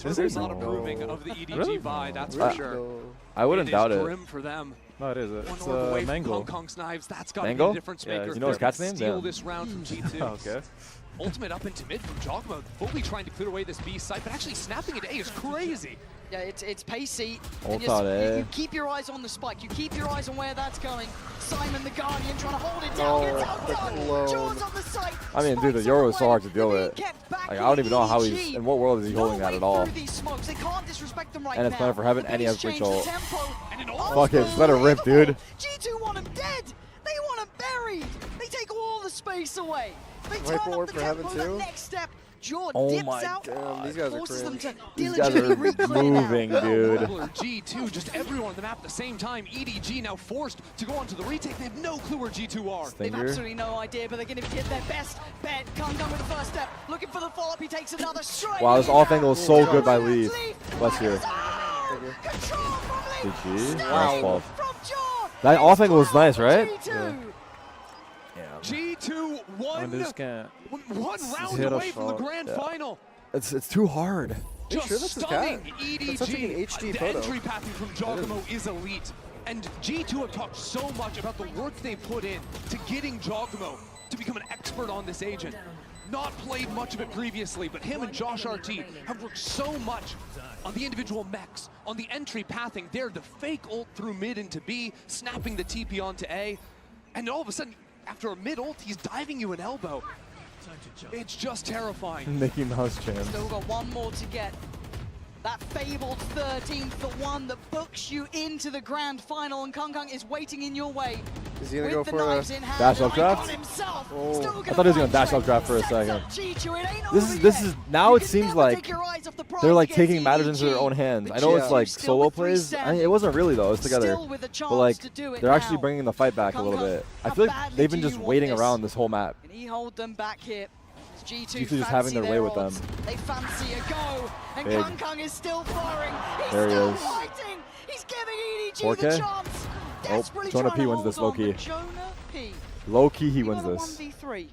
There's not approving of the EDG Really? buy, that's for sure. No. I wouldn't doubt it. Grim for them. No, it is. One It's orb away from Mango. Hong Kong's knives. That's got to be Mango? the difference Yeah, maker. you know his cat's name? Steal Yeah. this round from G2. Okay. Ultimate up into mid from Jogmo, fully trying to clear away this B site, but actually snapping it A is crazy. Yeah, it's pacey. Ult And out you A. keep your eyes on the spike. You keep your eyes on where that's going. Simon the Guardian trying to hold it down. Gets outdone. Jaws on the site. I mean, dude, the Euro is so hard to deal with. Like, I don't even know how he's, in what world is he holding that at all. They can't disrespect them right And it's Planet for Heaven, and he has Change breach the ult. tempo. Fuck it, just let it rip, dude. G2 want him dead. They want him buried. They take all the space away. They Right turn up forward the for Heaven tempo. too? The next step. Jaw Oh dips my out, Damn, these guys are forces them cringe. to These guys diligently are reclear now. moving, dude. G2, just everyone on the map at the same time. EDG now forced to go on to the retake. They have no clue where G2 are. They've Stinger. absolutely no idea, but they're going to get their best bet. Can't come with the first step. Looking for the follow-up. He takes another strike. Wow, this off angle is so good by Leaf. Let's hear. Control from Leaf. GG. Wow. Wow. From Jaw. That off angle was nice, right? G2. G2 one round hit a away from the shot, grand yeah. final. It's too hard. Just sure that's his stunning cat? EDG. That's such like an HD the photo. entry pathing from Jogmo is elite. And G2 have talked so much about the work they put in to getting Jogmo to become an expert on this agent. Not played much of it previously, but him and Josh RT have worked so much on the individual mechs, on the entry pathing. They're the fake ult through mid into B, snapping the TP onto A, and all of a sudden, after a mid ult, he's diving you an elbow. It's just terrifying. Mickey Mouse chance. Still got one more to get. That fabled 13th, the one that books you into the grand final, and Kung Kung is waiting in your way. Is he gonna with go the for knives a in hand, dash up and Icon draft? himself Oh. still I thought he was gonna find dash up Trent. draft for a Sets second. up G2, it ain't This over is yet. now You it can seems never like take your eyes off the prize they're like against taking matters into their EDG. own hands. I But know it's G2 like still solo with three plays. standing. It wasn't really though. It's together. Still with a chance But like to do it they're actually now. bringing the fight back a little Kung bit. I how feel like badly they've been do just you want waiting this? around this whole map. Can he hold them back here? G2 just having their way with them. They fancy a go, and Big. Kung Kung is still firing. He's There he still is. fighting. He's giving EDG 4K? the chance. Desperately Jonah trying P to wins this hold low-key. on, but Jonah P. Low key, he He wins got a this. 1v3.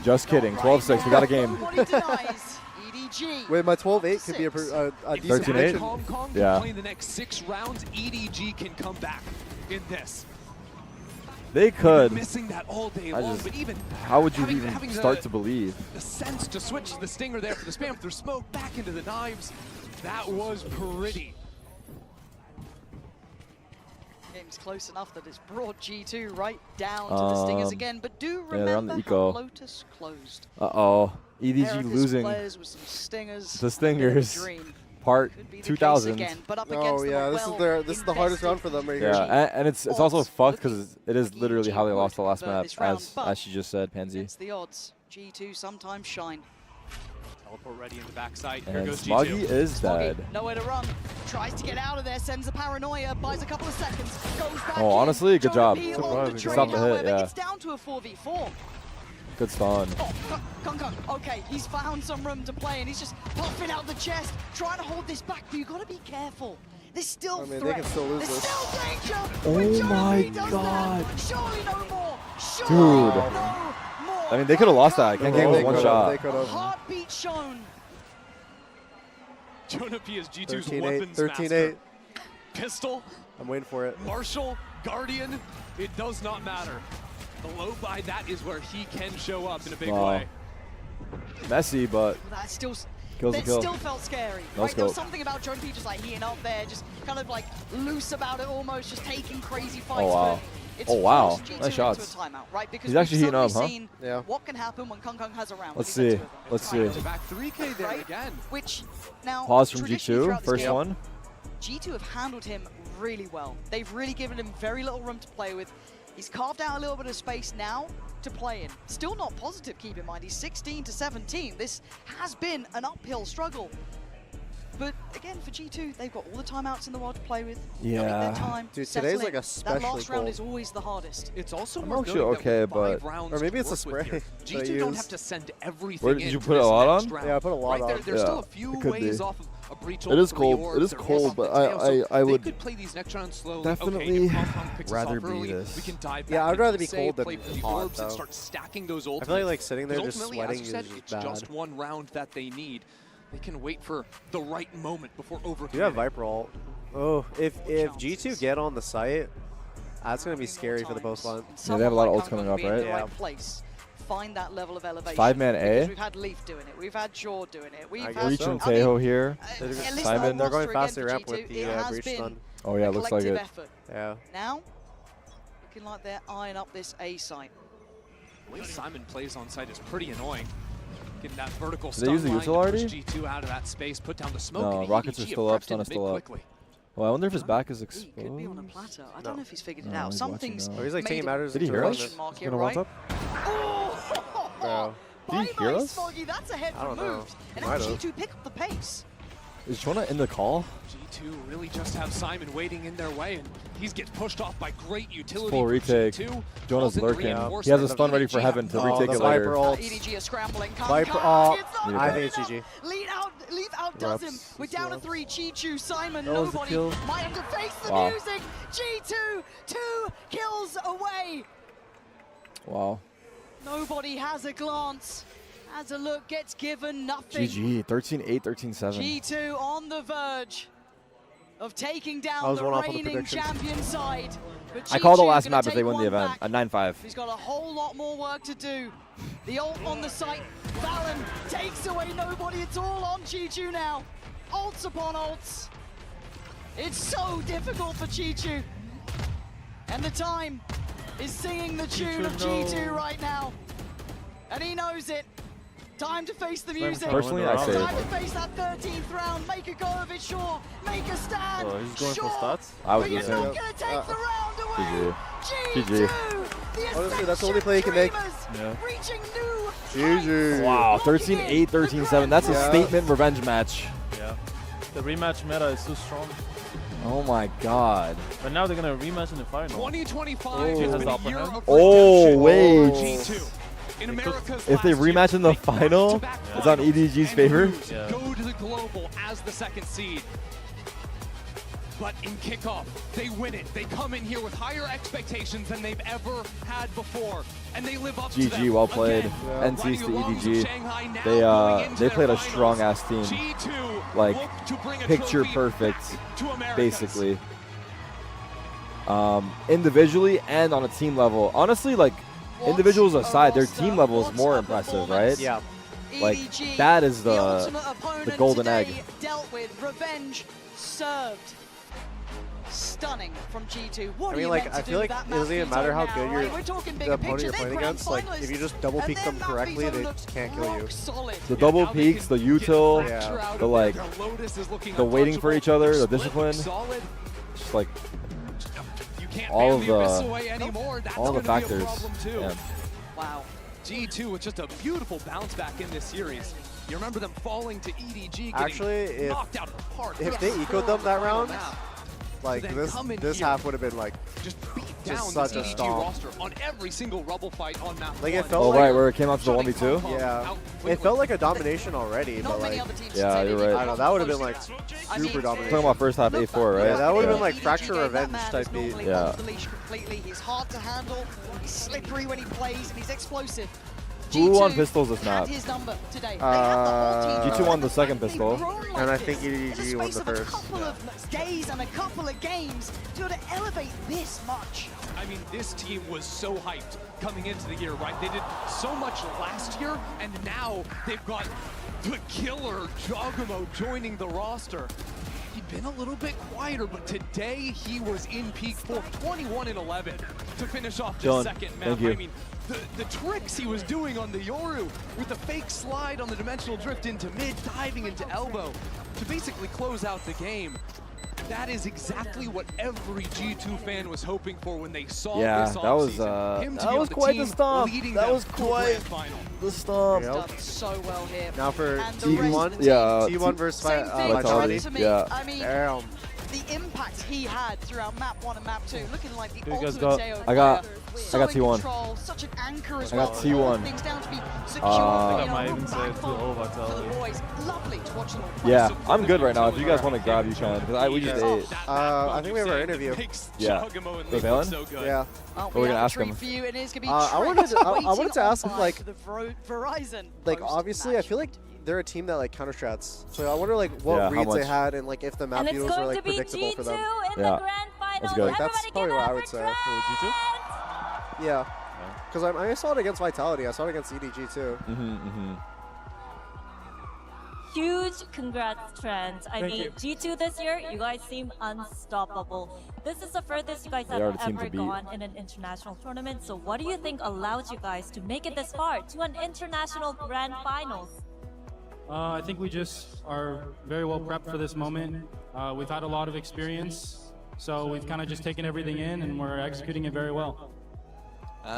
Just kidding. Not 12-6. right We got a now. game. Nobody denies. EDG. Wait, my 12-8 could be a Six. decent 13-8? prediction. Hong Kong Yeah. can play the next 6 rounds. EDG can come back in this. They could. Missing that all day I long, just- but even How would you having even the- start to believe? the sense to switch to the Stinger there for the spam through smoke back into the knives, that was pretty. Game's close enough that it's brought G2 right down to the Stingers again, but do yeah, they're on remember the how eco. Lotus closed. Uh-oh. EDG Erica's losing players with some stingers. the A Stingers. bit of a dream. part Could be the case 2000. again, but up Oh against them yeah, a this is the hardest round for them right here. Yeah, and it's also Odds fucked because looking it is like literally how they EDG lost the would last convert map, this round, but as she just said, Pansy. It's the odds. G2 sometimes shine. Teleport ready in the backside. Here And goes Smoggy G2. is Smoggy, dead. nowhere to run. Tries to get out of there, sends the paranoia, buys a couple of seconds, goes back Oh, in. honestly, good Jonah job. P Good on job. the Good train, stop the hit, however, yeah. It's down to a 4v4. Good stun. Oh, Kung Kung, okay, he's found some room to play and he's just puffing out the chest, trying to hold this back, but you gotta be careful. There's still I mean, they threat. can still lose There's this. still danger. Oh when Jonah my P does God. That. Surely no more. Surely Dude. no more. I mean, they could have lost that. Ken Gang They was one could've, shot. they could've. Heartbeat shown. Jonah P is G2's 13-8, weapons 13-8. master. Pistol, I'm waiting for it. Marshall, Guardian, it does not matter. The low buy, that is where he can show up in a big Wow. way. Messy, but That still, Kills the that kill. still felt scary. No Right? There was scope. something about Jonah P just like heating up there, just kind of like loose about it almost, just taking crazy fights. Oh, wow. But it's Oh, wow. forced G2 Nice shots. into a timeout, right? Because He's actually we've heating up, suddenly huh? seen Yeah. what can happen when Kung Kung has a round. let's when he see. gets with them. Let's see. So back 3K there Right? again. Which now Pause from traditionally G2, throughout this first game, one. G2 have handled him really well. They've really given him very little room to play with. He's carved out a little bit of space now to play in. Still not positive, keep in mind. He's 16 to 17. This has been an uphill struggle. But again, for G2, they've got all the timeouts in the world to play with. They'll get Yeah. their time, Dude, settle today's in. like That especially last round cold. is always the hardest. It's also I'm worth actually noting okay, that with 5 but- rounds Or maybe to it's a work with spray here, that I G2 don't use. have to send everything Where did in you to put a this lot next on? round. Yeah, I put a lot right, on. There's still Yeah, a few it could ways be. off of a breach. It is ult, cold. three It is orbs, cold, they're but off the tail, so I they would could play these next rounds slowly. definitely okay, if Hong Kong picks us rather off be early, this. we can dive Yeah, back I'd into rather the be save, cold than play for the hot, orbs and though. start stacking those ultimates. I feel like sitting there Because just ultimately, sweating as you said, is it's bad. just one round that they need. They can wait for the right moment before overcommitting. You have Viper ult. Oh, if G2 get on the site, that's going to be scary for the post line. Yeah, they have a lot of ults coming up, right? Yeah. Place. Find that level of elevation. 5-man A. We've had Leaf doing it. We've had Jaw doing it. We've had Reach and Teho here. Simon, they're going faster ramp with the breach stun. Oh yeah, looks like it. Effort. Yeah. Now, looking like they're eyeing up this A site. The way Simon plays on site is pretty annoying. Getting that vertical Did they use the stun line util to push already? G2 out of that space, put down the smoke. No, and rockets are EDG still have up, prepped stun in is still up. mid-quickly. Well, I wonder if his back is He exposed. could be on a plateau. I don't know if he's figured it No, out. he's Something's watching now. Oh, he's like taking made matters Did he into hear his us? own. mark He's here, gonna right? walk Oh! Bro. Did he hear Bye-bye, us? Smoggy. That's a head I don't know. removed. And now Might have. G2 pick up the pace. Is Chona in the call? G2 really just have Simon waiting in their way, and he gets pushed off by great utility. Full from retake. G2. Jonas Falls into lurking. reinforcement He has a of stun ready for EDG. Heaven to Oh, retake the it Viper later. ult. EDG is scrambling. Viper, It's I not think it's enough. GG. Leaf outdoes him. Reps. We're down to 3. Chi-Chu, Simon, That was the nobody kill. might have to face the Wow. music. G2, 2 kills away. Wow. Nobody has a glance, has a look, gets given nothing. GG. 13-8, 13-7. G2 on the verge of taking I down was the one off on the reigning predictions. champion side. But I call the G2 last gonna map if they take win the one event. back. A 9-5. He's got a whole lot more work to do. The ult on the site. Valen takes away nobody. It's all on Chi-Chu now. Ults upon ults. It's so difficult for Chi-Chu. And the time is singing the tune of G2 right now. And he knows it. Time to face the music. Personally, I say Time to face that 13th round. Make a go of it, sure. Make a stand. Oh, he's going sure. for stats? I was But you're gonna not say. going to take the round away. GG. G2, Honestly, that's the only play he can make. Yeah. Reaching new GG. Wow, 13-8, 13-7. That's a Yeah. statement revenge match. Yeah. The rematch meta is too strong. Oh my god. But now they're gonna rematch in the final. 2025 has Oh. been a year of Oh, redemption wait. for G2. In America's If they last year, rematch in the they got final, back-to-back it's on finals EDG's and favor. lose, Yeah. Go to the global as the second seed. But in kickoff, they win it. They come in here with higher expectations than they've ever had before, and they live up to them. GG, well played. Again, NCs riding to along EDG. with Shanghai now going into They their played a finals. strong ass team. G2 Like, look to bring a picture trophy perfect, back to Americans. basically. Individually and on a team level. Honestly, like, individuals aside, their team level is more impressive, right? Yeah. Like, EDG, that is the ultimate opponent golden today, egg. Dealt with, revenge served. Stunning from G2. What I are mean, you like, meant to I do feel with like that it doesn't even map matter how now, good right? We're talking the bigger opponent picture. you're They're playing grand against. Like, if you finalists. just double And peek their them map correctly, veto they looks can't kill you. rock solid. the double now they peaks, the can get util, Fracture out of the it. like, Now Lotus is looking the waiting for untouchable. each other, the Split discipline. looks solid. just like You can't all of ban the Abyss the- away anymore. That's all the gonna be a factors. problem too. Yeah. Wow. G2 with just a beautiful bounce back in this series. You remember them falling to EDG, getting Actually, knocked out of the park. if They're they still ecoed them on that the final round, map. like then this come in this here. half would have been like Just beat just down such this a EDG stomp. roster on every single rubble fight on map Like, it one. felt Oh, like- right, where it came out to the Shutting 1v2? Kong yeah. out It quickly. felt like a domination already, Not but many like other teams Yeah, can say you're they right. did I don't know, that would have been like I mean, super domination. Talking about first half Look, A4, right? Yeah, that would have been Yeah. like EDG fracture gave that revenge man type who's beat. normally Yeah. off the leash completely. He's hard to handle. He's slippery when he plays, and he's explosive. Who G2 won pistols this had map? his number today. They had the whole team. G2 won the second They've pistol. grown like And I this think EDG in won space the of first. a couple of days and a couple of games to be able to elevate this much. I mean, this team was so hyped coming into the year, right? They did so much last year, and now they've got the killer Jogamo joining the roster. He'd been a little bit quieter, but today he was in peak form, 21-11 to finish off the Dylan, second map. thank you. I mean, the tricks he was doing on the Yoru with the fake slide on the dimensional drift into mid, diving into elbow to basically close out the game. That is exactly what every G2 fan was hoping for when they saw Yeah, this that was, offseason. Him to that be on was the quite the team, stomp. leading That them was to a quite grand final. the stomp. Yep. Done so well here. Now for And the rest T1, of the Yeah, team, T1 versus same thing, Vitality. to me. Yeah. I mean, Damn. the impact he had throughout map 1 and map 2, looking like the Who you guys ultimate got? Deo I got- player. I So got in T1. control, such an anchor as I well. got to hold T1. things down to be secure, I think I might look even say back 2-0 for the Vitality. boys. Lovely to watch them all play. Yeah, I'm good right now. If you guys want to grab, you can. Because we just Yeah. ate. I think we have our interview. Yeah. The The Valen? so good. Yeah. Oh, We're we gonna have a ask treat him. for you, and it's gonna be I wanted to- I wanted to ask him, like- the Verizon Like, post obviously, I match. feel like they're a team that like counter strats. So I wonder like what Yeah, how reads they much? had and like if the map And it's beetles were going like to be predictable for G2 them. in Yeah. the grand final. That's good. Like, that's Everybody probably give what up I would for say. Trent. Yeah. Because I saw it against Vitality. I saw it against EDG too. Huge congrats, Trent. I Thank mean, you. G2 this year, you guys seem unstoppable. This is the furthest you guys They have are the team ever to beat. gone in an international tournament. So what do you think allowed you guys to make it this far to an international grand finals? I think we just are very well prepped for this moment. We've had a lot of experience, so we've kind of just taken everything in and we're executing it very well.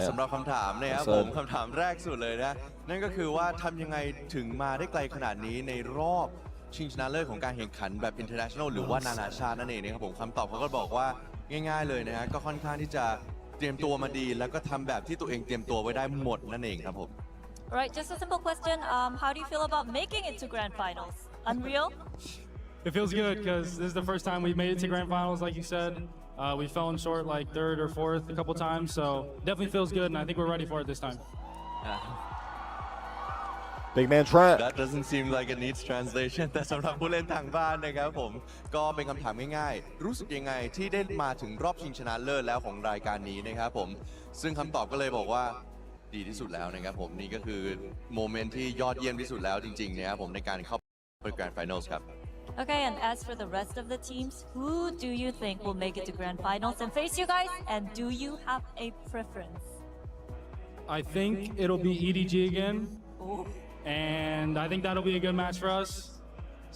สำหรับคำถามนะครับผมคำถามแรกสุดเลยนะนั่นก็คือว่าทำยังไงถึงมาได้ไกลขนาดนี้ในรอบชิงชนะเลิศของการแข่งขันแบบ international หรือว่านานาชาตินั่นเองนะครับผมคำตอบเขาก็บอกว่าง่ายๆเลยนะฮะก็ค่อนข้างที่จะเตรียมตัวมาดีแล้วก็ทำแบบที่ตัวเองเตรียมตัวไว้ได้หมดนั่นเองครับผม Right, just a simple question. How do you feel about making it to grand finals? Unreal? It feels good because this is the first time we've made it to grand finals, like you said. We fell in short like third or fourth a couple times, so definitely feels good, and I think we're ready for it this time. Big man Trent. That doesn't seem like it needs translation แต่สำหรับผู้เล่นทางบ้านนะครับผมก็เป็นคำถามง่ายๆรู้สึกยังไงที่ได้มาถึงรอบชิงชนะเลิศแล้วของรายการนี้นะครับผมซึ่งคำตอบก็เลยบอกว่าดีที่สุดแล้วนะครับผมนี่ก็คือโมเมนต์ที่ยอดเยี่ยมที่สุดแล้วจริงๆนะครับผมในการเข้าไป Grand Finals ครับ Okay, and as for the rest of the teams, who do you think will make it to grand finals and face you guys? And do you have a preference? I think it'll be EDG again, and I think that'll be a good match for us.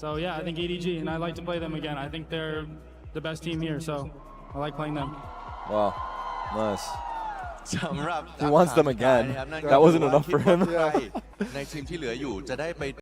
So yeah, I think EDG, and I'd like to play them again. I think they're the best team here, so I like playing them. Wow, nice. สำหรับ He wants them again. That wasn't enough for him. ในทีมที่เหลืออยู่จะได้ไป